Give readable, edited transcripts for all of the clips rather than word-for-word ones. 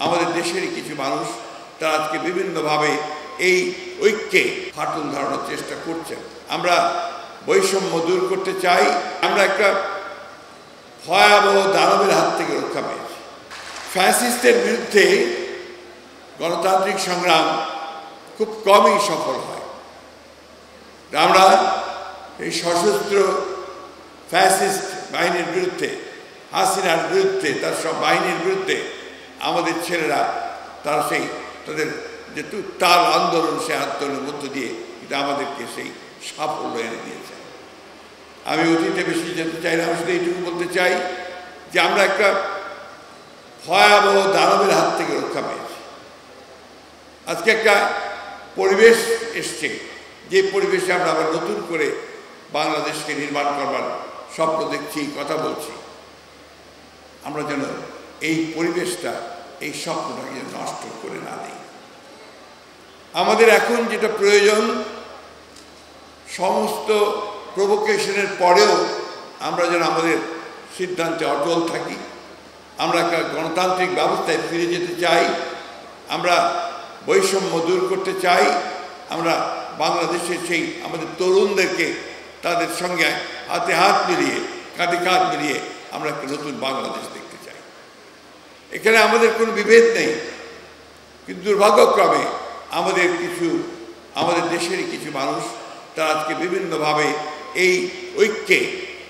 আমাদের দেশেরই কিছু মানুষ তারা আজকে বিভিন্নভাবে এই ঐক্যে ফাটল ধরানোর চেষ্টা করছেন। আমরা বৈষম্য দূর করতে চাই। আমরা একটা ভয়াবহ দানবের হাত থেকে রক্ষা পেয়েছি। ফ্যাসিস্টের বিরুদ্ধে গণতান্ত্রিক সংগ্রাম খুব কমই সফল হয়। আমরা এই সশস্ত্র ফ্যাসিস্ট বাহিনীর বিরুদ্ধে, হাসিনার বিরুদ্ধে, তার সব বাহিনীর বিরুদ্ধে আমাদের ছেলেরা তারা তাদের যে তার আন্দোলন, সে আন্দোলনের মধ্য দিয়ে কিন্তু আমাদেরকে সেই সাফল্য এনে দিয়েছে। আমি অতীতে বেশি যেতে চাই না, আমি শুধু এইটুকু বলতে চাই যে আমরা একটা ভয়াবহ দানবের হাত থেকে রক্ষা পেয়েছি। আজকে একটা পরিবেশ এসছে, যে পরিবেশে আমরা আবার নতুন করে বাংলাদেশকে নির্মাণ করবার স্বপ্ন দেখছি, কথা বলছি। আমরা যেন এই পরিবেশটা, এই স্বপ্নটাকে নষ্ট করে না দিই। আমাদের এখন যেটা প্রয়োজন, সমস্ত প্রভোকেশনের পরেও আমরা যেন আমাদের সিদ্ধান্তে অটল থাকি। আমরা একটা গণতান্ত্রিক ব্যবস্থায় ফিরে যেতে চাই। আমরা বৈষম্য দূর করতে চাই। আমরা বাংলাদেশের সেই আমাদের তরুণদেরকে তাদের সঙ্গে হাতে হাত মিলিয়ে, কাঁধে কাঁধ মিলিয়ে আমরা একটা নতুন বাংলাদেশ দেখতে চাই। এখানে আমাদের কোনো বিভেদ নেই, কিন্তু দুর্ভাগ্যক্রমে আমাদের দেশেরই কিছু মানুষ তারা আজকে বিভিন্নভাবে এই ঐক্যে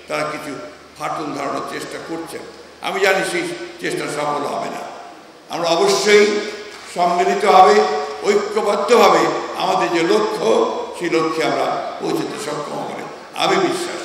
তারা কিছু ফাটল ধরানোর চেষ্টা করছেন। আমি জানি সেই চেষ্টা সফল হবে না। আমরা অবশ্যই সম্মিলিতভাবে, ঐক্যবদ্ধভাবে আমাদের যে লক্ষ্য, সেই লক্ষ্যে আমরা পৌঁছতে সক্ষম হবে আমি বিশ্বাস